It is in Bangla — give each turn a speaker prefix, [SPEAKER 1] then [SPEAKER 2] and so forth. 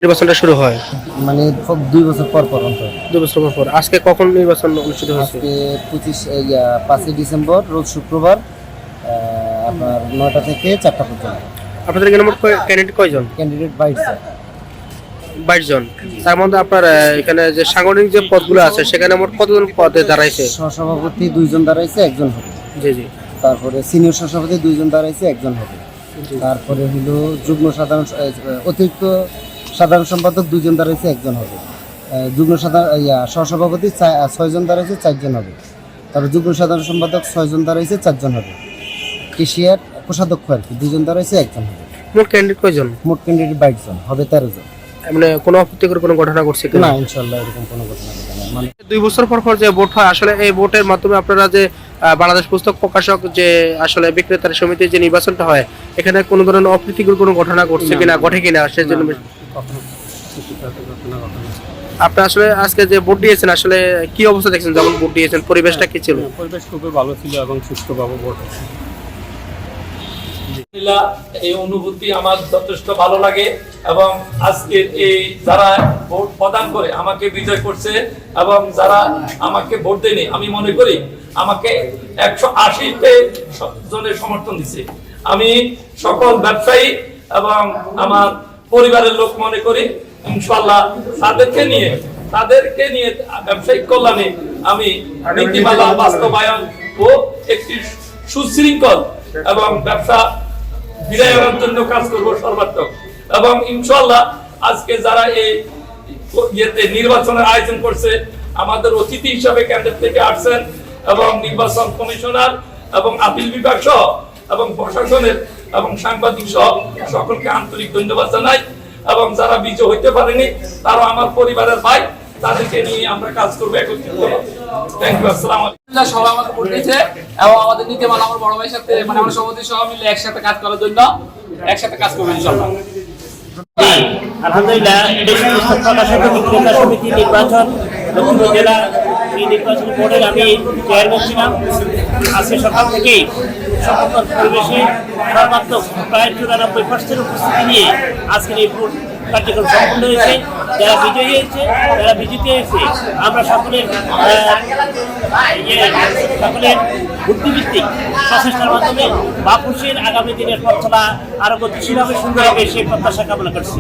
[SPEAKER 1] নির্বাচনটা শুরু হয়
[SPEAKER 2] মানে 2 বছর পর পর অন্তর।
[SPEAKER 1] 2 বছর পর। আজকে কখন নির্বাচন অনুষ্ঠিত হয়েছে?
[SPEAKER 2] আজকে 5ই ডিসেম্বর রোজ শুক্রবার আপনার 9টা থেকে 4টা পর্যন্ত।
[SPEAKER 1] আপনাদের এখানে মোট ক্যান্ডিডেট কয়জন?
[SPEAKER 2] ক্যান্ডিডেট 22 জন।
[SPEAKER 1] 22 জন। তার মধ্যে আপনার এখানে যে সাংগঠনিক যে পদগুলো আছে সেখানে মোট কতজন পদে দাঁড়াইছে?
[SPEAKER 2] সহসভাপতি 2 জন দাঁড়াইছে, একজন হবে।
[SPEAKER 1] জি জি।
[SPEAKER 2] তারপরে সিনিয়র সহসভাপতি 2 জন দাঁড়াইছে, একজন হবে। তারপরে হলো যুগ্ম সাধারণ অতিরিক্ত সাধারণ সম্পাদক 2 জন দাঁড়াইছে, একজন হবে। যুগ্ম সহসভাপতি 6 জন দাঁড়াইছে, 4 জন হবে। তারপর যুগ্ম সাধারণ সম্পাদক 6 জন দাঁড়াইছে, 4 জন হবে। কেশিয়ার কোষাধ্যক্ষ আর কি 2 জন দাঁড়াইছে, একজন হবে।
[SPEAKER 1] মোট ক্যান্ডিডেট কয়জন?
[SPEAKER 2] মোট ক্যান্ডিডেট 22 জন, হবে 13 জন।
[SPEAKER 1] মানে কোনো অপ্রীতিকর কোনো ঘটনা ঘটছে কিনা?
[SPEAKER 2] না, ইনশাআল্লাহ এরকম কোনো ঘটনা ঘটে না। মানে
[SPEAKER 1] 2 বছর পর পর যে ভোট হয়, আসলে এই ভোটের মাধ্যমে আপনারা যে বাংলাদেশ পুস্তক প্রকাশক যে আসলে বিক্রেতার সমিতির যে নির্বাচনটা হয়, এখানে কোনো ধরনের অপ্রীতিকর কোনো ঘটনা ঘটছে কিনা, ঘটে কিনা সেজন্য আপনি আসলে আজকে যে ভোট দিয়েছেন আসলে কি অবস্থা দেখছেন? যখন ভোট দিয়েছেন পরিবেশটা কি ছিল?
[SPEAKER 3] পরিবেশ খুবই ভালো ছিল এবং সুষ্ঠুভাবে ভোট হয়েছে।
[SPEAKER 4] এই অনুভূতি আমার যথেষ্ট ভালো লাগে এবং আজকের এই যারা ভোট প্রদান করে আমাকে বিজয় করছে এবং যারা আমাকে ভোট দেয়নি, আমি মনে করি আমাকে 180 জনের সমর্থন দিছে। আমি সকল ব্যবসায়ী এবং আমার পরিবারের লোক মনে করি ইনশাআল্লাহ তাদেরকে নিয়ে ব্যবসায়িক কল্যাণে আমি নীতিমালা বাস্তবায়ন ও একটি সুশৃঙ্খল এবং ব্যবসা বিধায়নের জন্য কাজ করবো সর্বাত্মক। এবং ইনশাআল্লাহ আজকে যারা এই নির্বাচনের আয়োজন করছে, আমাদের অতিথি হিসাবে কেন্দ্র থেকে আসছেন এবং নির্বাচন কমিশনার এবং আপিল বিভাগ সহ এবং প্রশাসনের এবং সাংবাদিক সহ সকলকে আন্তরিক ধন্যবাদ জানাই। এবং যারা বিজয় হইতে পারেনি তারা আমার পরিবারের ভাই, তাদেরকে নিয়ে আমরা কাজ করবো একত্রিত। Thank you. আসসালামু আলাইকুম।
[SPEAKER 5] সবাই আমাকে ভোট দিয়েছে এবং আমাদের নীতিমালা আমার বড় ভাইয়ের সাথে মানে আমরা সভাপতি সহ মিলে একসাথে কাজ করার জন্য একসাথে কাজ করবো ইনশাআল্লাহ।
[SPEAKER 6] আলহামদুলিল্লাহ, দেশ পুস্তক প্রকাশক বিক্রেতা সমিতি নির্বাচন লক্ষ্মীপুর জেলা এই নির্বাচন বোর্ডের আমি চেয়ারম্যান ছিলাম। আজকে সকাল থেকেই সকল পরিবেশে সর্বাত্মক প্রায় 94% উপস্থিতি নিয়ে আজকের এই ভোট কার্যক্রম সম্পন্ন হয়েছে। যারা বিজয়ী হয়েছে, যারা বিজেপি হয়েছে, আমরা সকলের বুদ্ধিভিত্তিক প্রচেষ্টার মাধ্যমে বাপুসের আগামী দিনের পথ চলা আরো গতিশীল হবে, সুন্দর হবে সেই প্রত্যাশা কামনা করছি।